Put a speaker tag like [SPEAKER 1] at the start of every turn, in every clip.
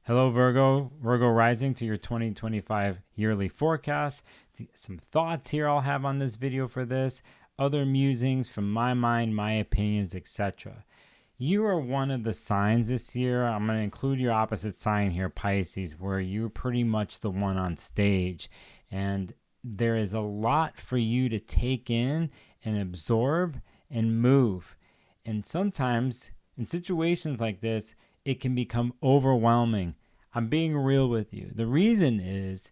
[SPEAKER 1] Hello, Virgo rising to your 2025 yearly forecast. Some thoughts here I'll have on this video for this, other musings from my mind, my opinions, etc. You are one of the signs this year. I'm going to include your opposite sign here, Pisces, where you're pretty much the one on stage. And there is a lot for you to take in and absorb and move. And sometimes in situations like this, it can become overwhelming. I'm being real with you. The reason is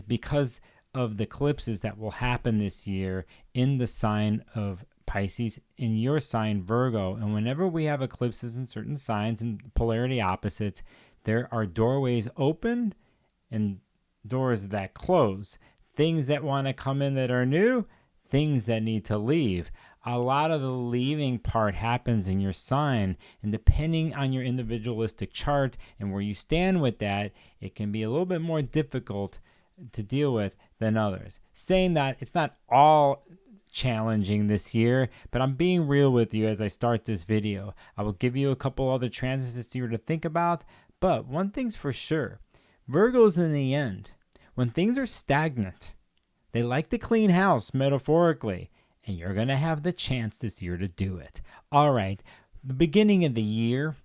[SPEAKER 1] because of the eclipses that will happen this year in the sign of Pisces, in your sign Virgo. And whenever we have eclipses in certain signs and polarity opposites, there are doorways open and doors that close. Things that want to come in that are new, things that need to leave. A lot of the leaving part happens in your sign, and depending on your individualistic chart and where you stand with that, it can be a little bit more difficult to deal with than others. Saying that, it's not all challenging this year, but I'm being real with you as I start this video. I will give you a couple other transits this year to think about, but one thing's for sure. Virgos, in the end, when things are stagnant, they like to clean house, metaphorically, and you're going to have the chance this year to do it. All right, the beginning of the year,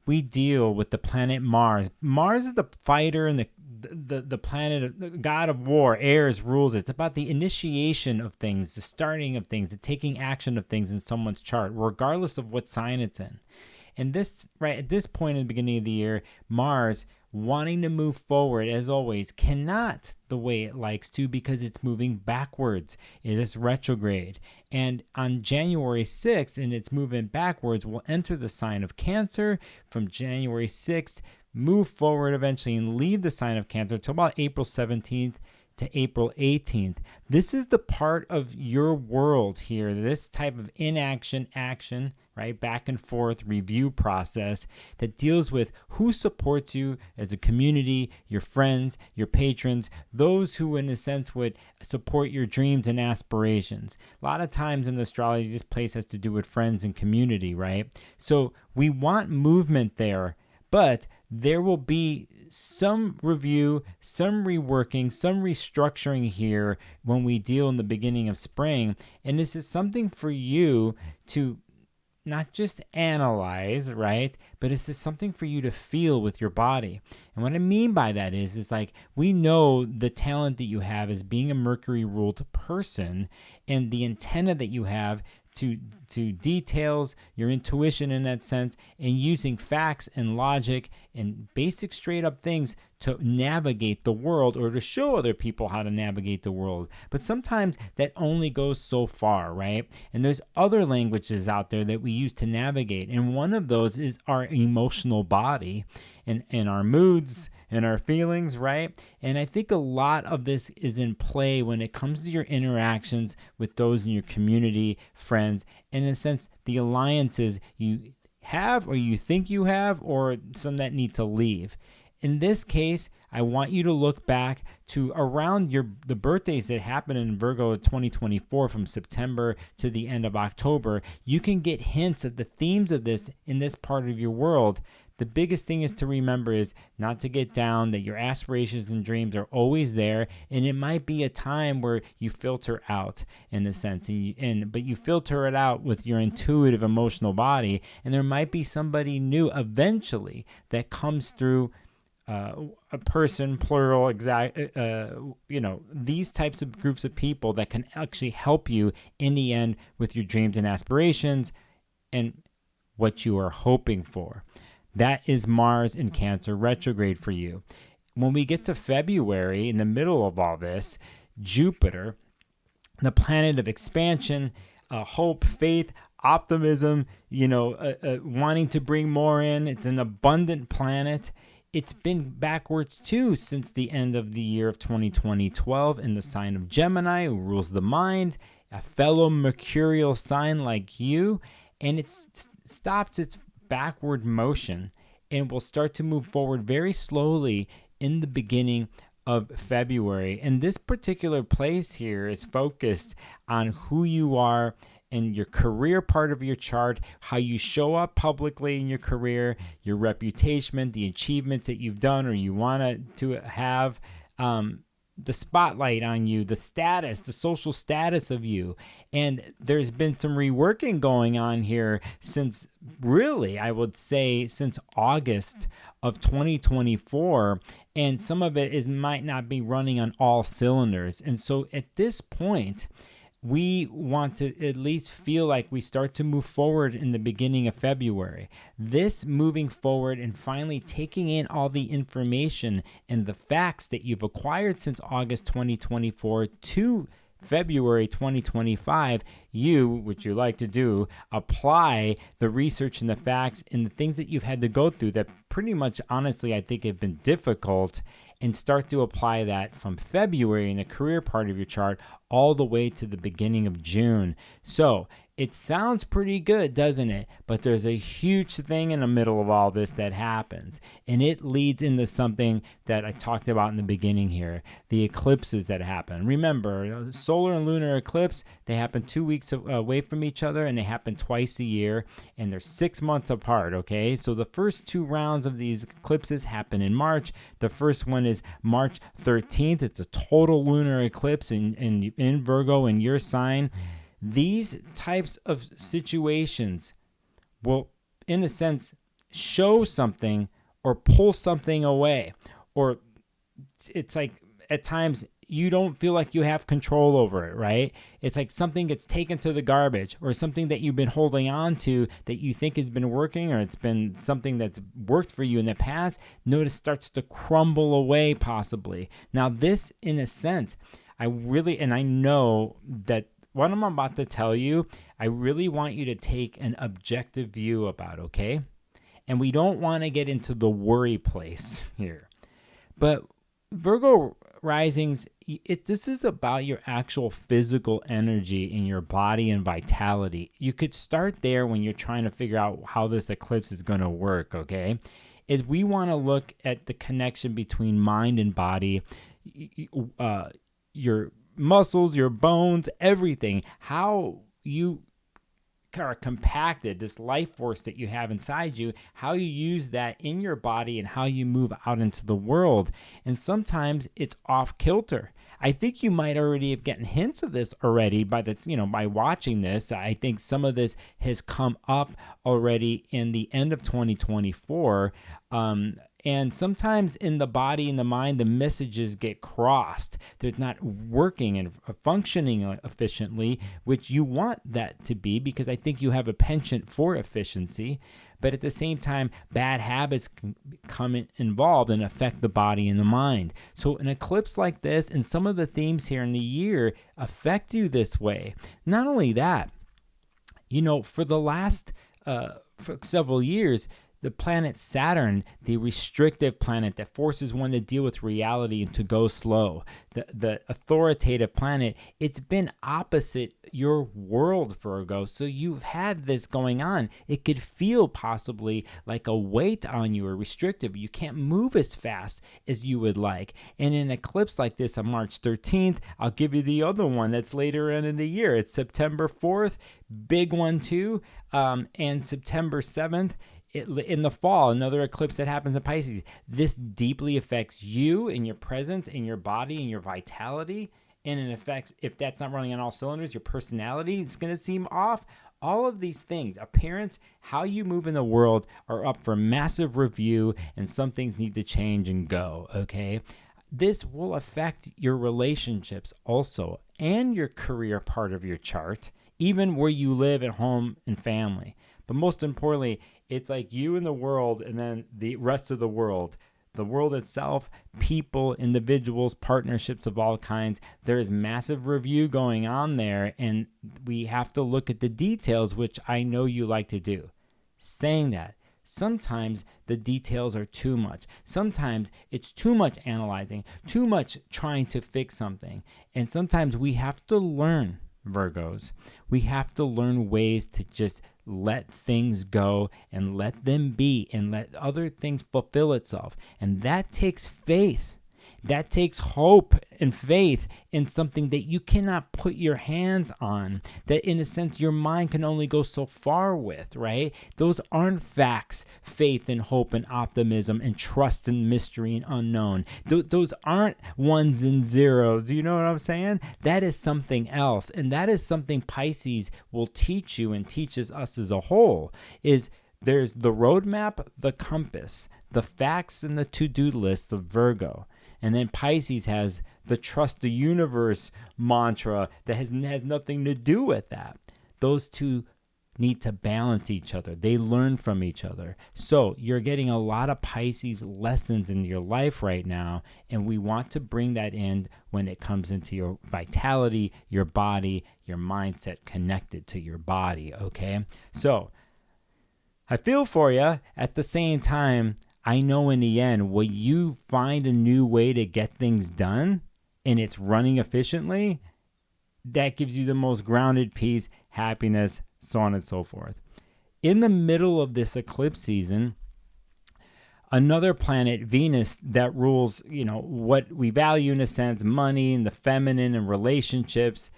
[SPEAKER 1] we deal with the planet Mars. Mars is the fighter and the planet, the god of war. Ares rules it. It's about the initiation of things, the starting of things, the taking action of things in someone's chart, regardless of what sign it's in. And this, right at this point in the beginning of the year, Mars, wanting to move forward, as always, cannot the way it likes to because it's moving backwards. It is retrograde. And on January 6th, and it's moving backwards, will enter the sign of Cancer from January 6th, move forward eventually, and leave the sign of Cancer until about April 17th to April 18th. This is the part of your world here, this type of inaction, action, right, back and forth review process that deals with who supports you as a community, your friends, your patrons, those who in a sense would support your dreams and aspirations. A lot of times in astrology, this place has to do with friends and community, right? So we want movement there, but there will be some review, some reworking, some restructuring here when we deal in the beginning of spring. And this is something for you to not just analyze, right? But this is something for you to feel with your body. And what I mean by that is like, we know the talent that you have as being a Mercury ruled person, and the antenna that you have to details, your intuition in that sense, and using facts and logic and basic straight up things to navigate the world or to show other people how to navigate the world. But sometimes that only goes so far, right? And there's other languages out there that we use to navigate. And one of those is our emotional body and our moods and our feelings, right? And I think a lot of this is in play when it comes to your interactions with those in your community, friends, and in a sense, the alliances you have or you think you have, or some that need to leave. In this case, I want you to look back to around the birthdays that happen in Virgo 2024 from September to the end of October. You can get hints at the themes of this in this part of your world. The biggest thing is to remember is not to get down, that your aspirations and dreams are always there, and it might be a time where you filter out in a sense, but you filter it out with your intuitive emotional body, and there might be somebody new eventually that comes through. A person, plural, these types of groups of people that can actually help you in the end with your dreams and aspirations and what you are hoping for. That is Mars in Cancer retrograde for you. When we get to February, in the middle of all this, Jupiter, the planet of expansion, hope, faith, optimism, wanting to bring more in. It's an abundant planet. It's been backwards too since the end of the year of 2012 in the sign of Gemini, who rules the mind, a fellow mercurial sign like you, and it stops its backward motion and will start to move forward very slowly in the beginning of February. And this particular place here is focused on who you are in your career part of your chart, how you show up publicly in your career, your reputation, the achievements that you've done or you want to have, the spotlight on you, the status, the social status of you. And there's been some reworking going on here since, really, I would say since August of 2024. And some of it might not be running on all cylinders. And so at this point, we want to at least feel like we start to move forward in the beginning of February. This moving forward and finally taking in all the information and the facts that you've acquired since August 2024 to February 2025, which you like to do, apply the research and the facts and the things that you've had to go through that pretty much, honestly, I think have been difficult, and start to apply that from February in the career part of your chart all the way to the beginning of June. So it sounds pretty good, doesn't it? But there's a huge thing in the middle of all this that happens, and it leads into something that I talked about in the beginning here, the eclipses that happen. Remember, solar and lunar eclipse, they happen 2 weeks away from each other, and they happen twice a year, and they're 6 months apart, okay? So the first 2 rounds of these eclipses happen in March. The first one is March 13th. It's a total lunar eclipse in Virgo in your sign. These types of situations will, in a sense, show something or pull something away. Or it's like at times you don't feel like you have control over it, right? It's like something gets taken to the garbage, or something that you've been holding on to that you think has been working, or it's been something that's worked for you in the past, notice starts to crumble away possibly. Now this, in a sense, I know that what I'm about to tell you, I really want you to take an objective view about, okay? And we don't want to get into the worry place here. But Virgo risings, this is about your actual physical energy in your body and vitality. You could start there when you're trying to figure out how this eclipse is going to work, okay? Is we want to look at the connection between mind and body, your muscles, your bones, everything, how you are compacted, this life force that you have inside you, how you use that in your body and how you move out into the world. And sometimes it's off kilter. I think you might already have gotten hints of this already by watching this. I think some of this has come up already in the end of 2024. And sometimes in the body and the mind, the messages get crossed. They're not working and functioning efficiently, which you want that to be, because I think you have a penchant for efficiency. But at the same time, bad habits can come involved and affect the body and the mind. So an eclipse like this and some of the themes here in the year affect you this way. Not only that, for the last for several years, the planet Saturn, the restrictive planet that forces one to deal with reality and to go slow, the authoritative planet, it's been opposite your world, Virgo. So you've had this going on. It could feel possibly like a weight on you or restrictive. You can't move as fast as you would like. And in an eclipse like this on March 13th, I'll give you the other one that's later in the year. It's September 4th, big one too, and September 7th. In the fall, another eclipse that happens in Pisces. This deeply affects you and your presence and your body and your vitality. And it affects, if that's not running on all cylinders, your personality is going to seem off. All of these things, appearance, how you move in the world, are up for massive review, and some things need to change and go, okay? This will affect your relationships also, and your career part of your chart, even where you live at home and family. But most importantly, it's like you and the world, and then the rest of the world itself, people, individuals, partnerships of all kinds. There is massive review going on there, and we have to look at the details, which I know you like to do. Saying that, sometimes the details are too much. Sometimes it's too much analyzing, too much trying to fix something. And sometimes we have to learn, Virgos. We have to learn ways to just let things go and let them be and let other things fulfill itself. And that takes faith. That takes hope and faith in something that you cannot put your hands on, that in a sense your mind can only go so far with, right? Those aren't facts, faith and hope and optimism and trust and mystery and unknown. Those aren't ones and zeros. You know what I'm saying? That is something else. And that is something Pisces will teach you and teaches us as a whole, is there's the roadmap, the compass, the facts and the to-do lists of Virgo. And then Pisces has the trust the universe mantra that has nothing to do with that. Those two need to balance each other. They learn from each other. So you're getting a lot of Pisces lessons in your life right now, and we want to bring that in when it comes into your vitality, your body, your mindset connected to your body, okay? So I feel for you. At the same time, I know in the end, when you find a new way to get things done and it's running efficiently, that gives you the most grounded peace, happiness, so on and so forth. In the middle of this eclipse season, another planet, Venus, that rules, what we value in a sense, money and the feminine and relationships,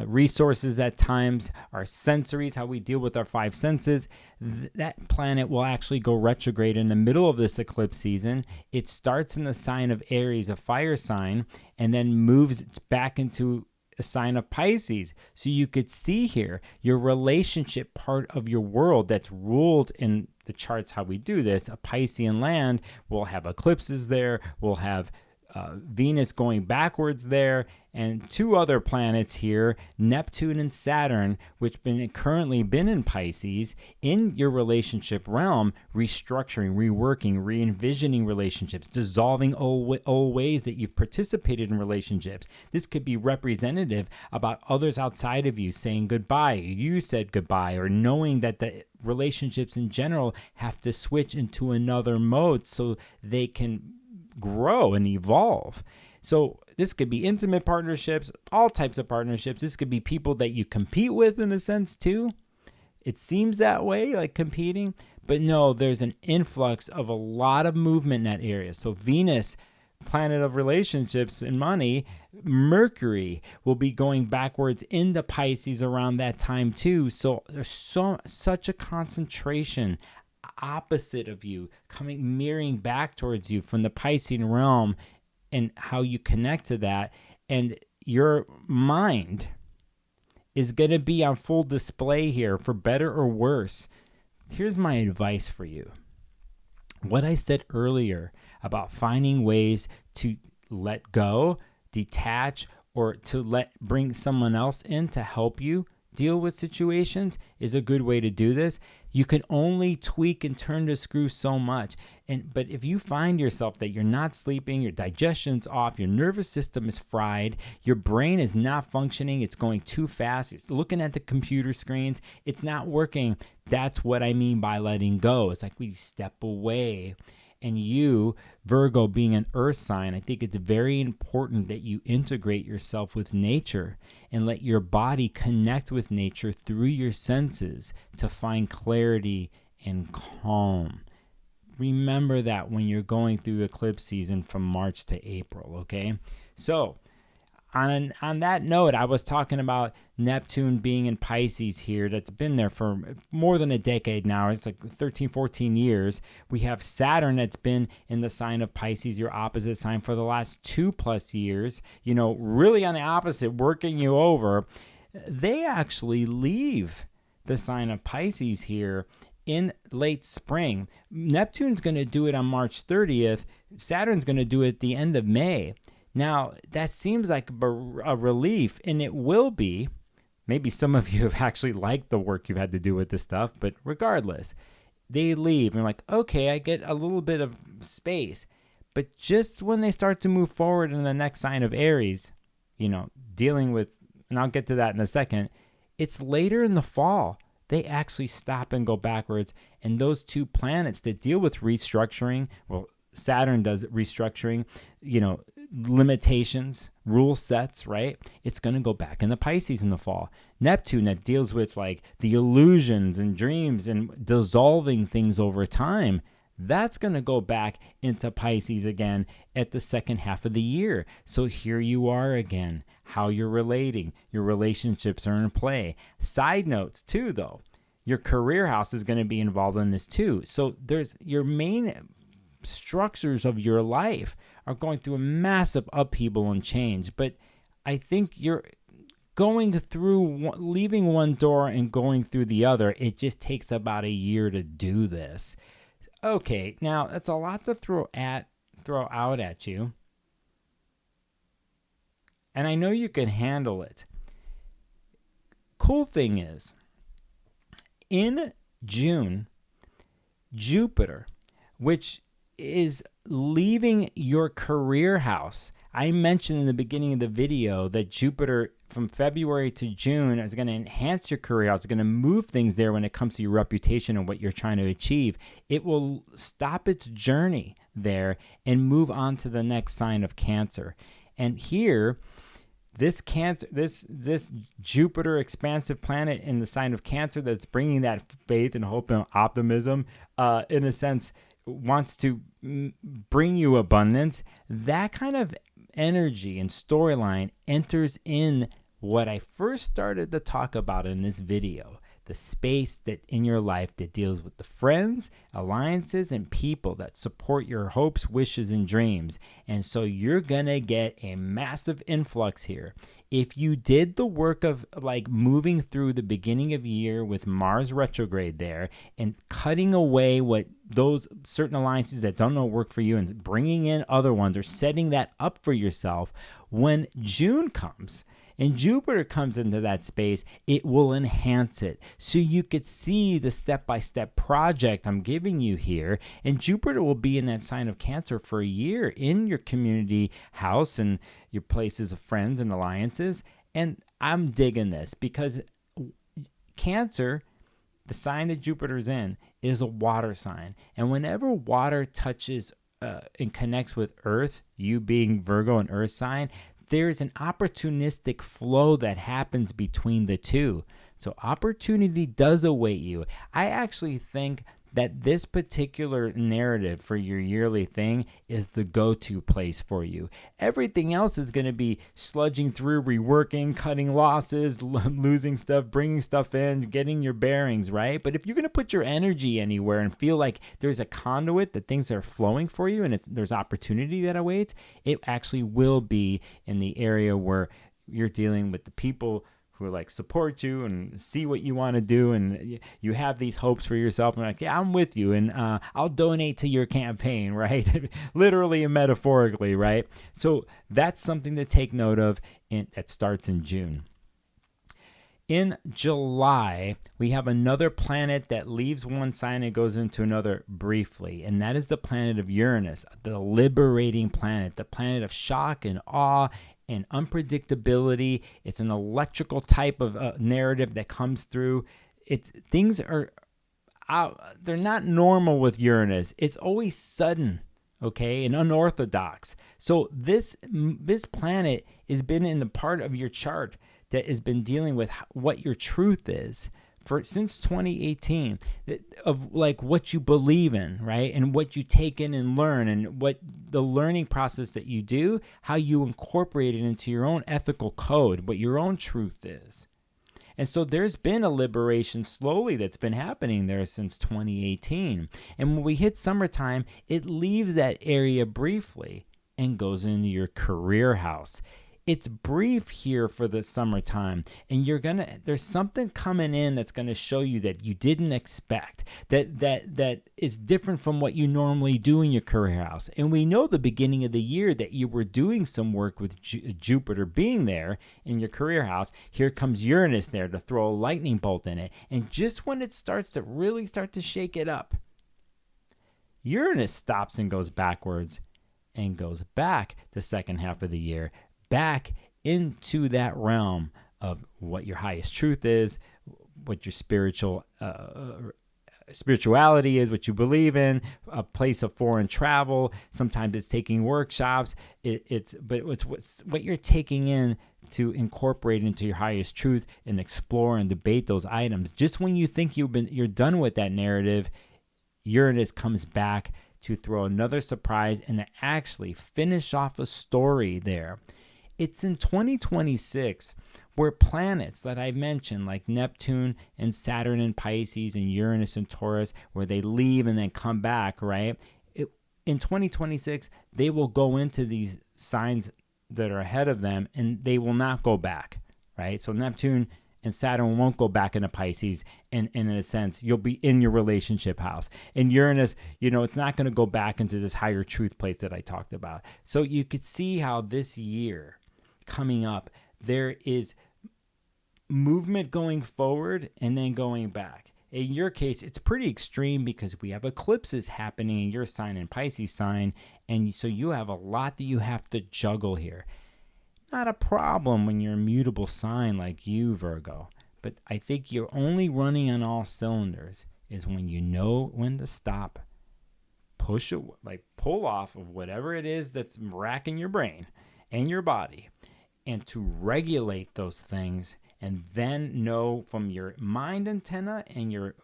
[SPEAKER 1] resources at times, our sensories, how we deal with our five senses. That planet will actually go retrograde in the middle of this eclipse season. It starts in the sign of Aries, a fire sign, and then moves back into a sign of Pisces. So you could see here your relationship part of your world that's ruled in the charts, how we do this. A Piscean land will have eclipses there, we'll have Venus going backwards there, and two other planets here, Neptune and Saturn, which currently been in Pisces, in your relationship realm, restructuring, reworking, re-envisioning relationships, dissolving old ways that you've participated in relationships. This could be representative about others outside of you saying goodbye, you said goodbye, or knowing that the relationships in general have to switch into another mode so they can grow and evolve. So this could be intimate partnerships, all types of partnerships. This could be people that you compete with in a sense too. It seems that way, like competing, but no, there's an influx of a lot of movement in that area. So Venus, planet of relationships and money, Mercury will be going backwards into Pisces around that time too. So there's such a concentration opposite of you, mirroring back towards you from the Piscean realm, and how you connect to that. And your mind is going to be on full display here, for better or worse. Here's my advice for you. What I said earlier about finding ways to let go, detach, or to bring someone else in to help you deal with situations is a good way to do this. You can only tweak and turn the screw so much. But if you find yourself that you're not sleeping, your digestion's off, your nervous system is fried, your brain is not functioning, it's going too fast, you're looking at the computer screens, it's not working, that's what I mean by letting go. It's like we step away. And you, Virgo, being an earth sign, I think it's very important that you integrate yourself with nature and let your body connect with nature through your senses to find clarity and calm. Remember that when you're going through eclipse season from March to April, okay? So, on that note, I was talking about Neptune being in Pisces here. That's been there for more than a decade now. It's like 13, 14 years. We have Saturn that's been in the sign of Pisces, your opposite sign, for the last 2+ years. Really on the opposite, working you over. They actually leave the sign of Pisces here in late spring. Neptune's going to do it on March 30th. Saturn's going to do it at the end of May. Now, that seems like a relief, and it will be. Maybe some of you have actually liked the work you've had to do with this stuff, but regardless, they leave. And you're like, okay, I get a little bit of space. But just when they start to move forward in the next sign of Aries, dealing with, and I'll get to that in a second, it's later in the fall. They actually stop and go backwards. And those two planets that deal with restructuring, well, Saturn does restructuring, limitations, rule sets, right? It's going to go back into Pisces in the fall. Neptune, that deals with like the illusions and dreams and dissolving things over time, That's going to go back into Pisces again at the second half of the year. So here you are again, how you're relating. Your relationships are in play. Side notes too, though. Your career house is going to be involved in this too. So there's your main structures of your life are going through a massive upheaval and change. But I think you're going through, leaving one door and going through the other. It just takes about a year to do this. Okay, now that's a lot to throw out at you. And I know you can handle it. Cool thing is, in June, Jupiter, which is leaving your career house. I mentioned in the beginning of the video that Jupiter from February to June is going to enhance your career house. It's going to move things there when it comes to your reputation and what you're trying to achieve. It will stop its journey there and move on to the next sign of Cancer. And here, this Jupiter expansive planet in the sign of Cancer that's bringing that faith and hope and optimism, in a sense, wants to bring you abundance. That kind of energy and storyline enters in what I first started to talk about in this video, the space that in your life that deals with the friends, alliances, and people that support your hopes, wishes, and dreams. And so you're gonna get a massive influx here. If you did the work of like moving through the beginning of year with Mars retrograde there and cutting away what those certain alliances that don't work for you and bringing in other ones or setting that up for yourself, when June comes and Jupiter comes into that space, it will enhance it. So you could see the step-by-step project I'm giving you here. And Jupiter will be in that sign of Cancer for a year in your community house and your places of friends and alliances. And I'm digging this because Cancer, the sign that Jupiter's in, is a water sign. And whenever water touches and connects with Earth, you being Virgo and Earth sign, there's an opportunistic flow that happens between the two. So opportunity does await you. I actually think that this particular narrative for your yearly thing is the go-to place for you. Everything else is going to be sludging through, reworking, cutting losses, losing stuff, bringing stuff in, getting your bearings, right? But if you're going to put your energy anywhere and feel like there's a conduit that things are flowing for you and there's opportunity that awaits, it actually will be in the area where you're dealing with the people who like support you and see what you want to do, and you have these hopes for yourself, and like, yeah, I'm with you, and I'll donate to your campaign, right? Literally and metaphorically, right? So that's something to take note of, and that starts in June. In July, we have another planet that leaves one sign and goes into another briefly, and that is the planet of Uranus, the liberating planet, the planet of shock and awe and unpredictability. It's an electrical type of narrative that comes through. Things are they're not normal with Uranus. It's always sudden, okay, and unorthodox. So this planet has been in the part of your chart that has been dealing with what your truth is since 2018, of like what you believe in, right? And what you take in and learn, and what the learning process that you do, how you incorporate it into your own ethical code, what your own truth is. And so there's been a liberation slowly that's been happening there since 2018. And when we hit summertime, it leaves that area briefly and goes into your career house. It's brief here for the summertime, and there's something coming in that's going to show you that you didn't expect, that is different from what you normally do in your career house. And we know the beginning of the year that you were doing some work with Jupiter being there in your career house. Here comes Uranus there to throw a lightning bolt in it. And just when it starts to really start to shake it up, Uranus stops and goes backwards and goes back the second half of the year, back into that realm of what your highest truth is, what your spirituality is, what you believe in, a place of foreign travel. Sometimes it's taking workshops. It's what you're taking in to incorporate into your highest truth and explore and debate those items. Just when you think you're done with that narrative, Uranus comes back to throw another surprise and to actually finish off a story there. It's in 2026 where planets that I mentioned, like Neptune and Saturn and Pisces and Uranus and Taurus, where they leave and then come back, right? In 2026, they will go into these signs that are ahead of them and they will not go back, right? So Neptune and Saturn won't go back into Pisces, and in a sense, you'll be in your relationship house. And Uranus, it's not going to go back into this higher truth place that I talked about. So you could see how this year coming up, there is movement going forward and then going back. In your case, it's pretty extreme because we have eclipses happening in your sign and Pisces sign, and so you have a lot that you have to juggle here. Not a problem when you're a mutable sign like you, Virgo, but I think you're only running on all cylinders is when you know when to stop, push it, like pull off of whatever it is that's racking your brain and your body, and to regulate those things, and then know from your mind antenna and your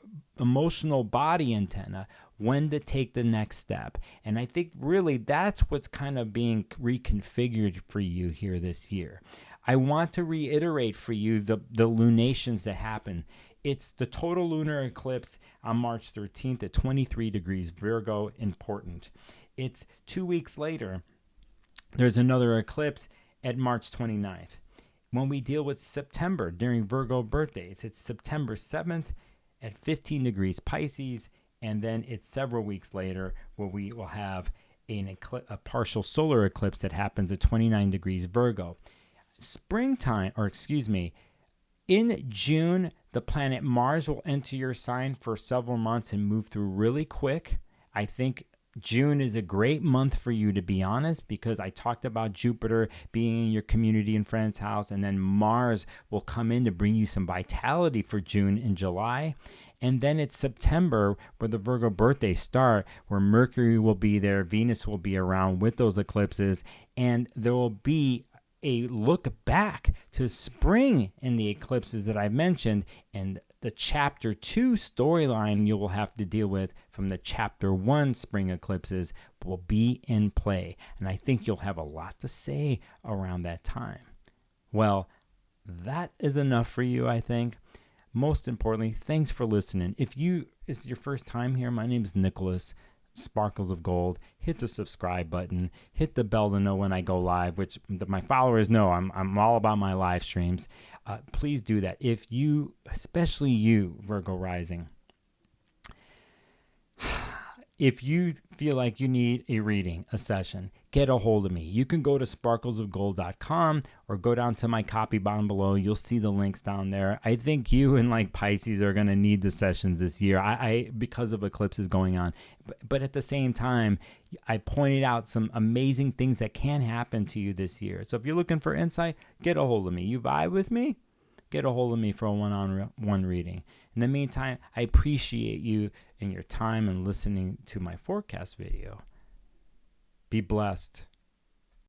[SPEAKER 1] emotional body antenna when to take the next step. And I think really that's what's kind of being reconfigured for you here this year. I want to reiterate for you the lunations that happen. It's the total lunar eclipse on March 13th at 23 degrees Virgo, important. It's 2 weeks later, there's another eclipse at March 29th. When we deal with September during Virgo birthdays, it's September 7th at 15 degrees Pisces, and then it's several weeks later where we will have a partial solar eclipse that happens at 29 degrees Virgo. In June, the planet Mars will enter your sign for several months and move through really quick. I think June is a great month for you, to be honest, because I talked about Jupiter being in your community and friends' house, and then Mars will come in to bring you some vitality for June and July. And then it's September where the Virgo birthdays start, where Mercury will be there, Venus will be around with those eclipses, and there will be a look back to spring in the eclipses that I mentioned, and the chapter 2 storyline you will have to deal with from the chapter 1 spring eclipses will be in play. And I think you'll have a lot to say around that time. Well, that is enough for you, I think. Most importantly, thanks for listening. If this is your first time here, my name is Nicholas, Sparkles of Gold. Hit the subscribe button. Hit the bell to know when I go live, which my followers know I'm all about my live streams. Please do that. If you, especially you, Virgo rising, if you feel like you need a reading, a session, get a hold of me. You can go to sparklesofgold.com or go down to my copy bottom below. You'll see the links down there. I think you and like Pisces are going to need the sessions this year because of eclipses going on. But at the same time, I pointed out some amazing things that can happen to you this year. So if you're looking for insight, get a hold of me. You vibe with me? Get a hold of me for a one-on-one reading. In the meantime, I appreciate you and your time and listening to my forecast video. Be blessed.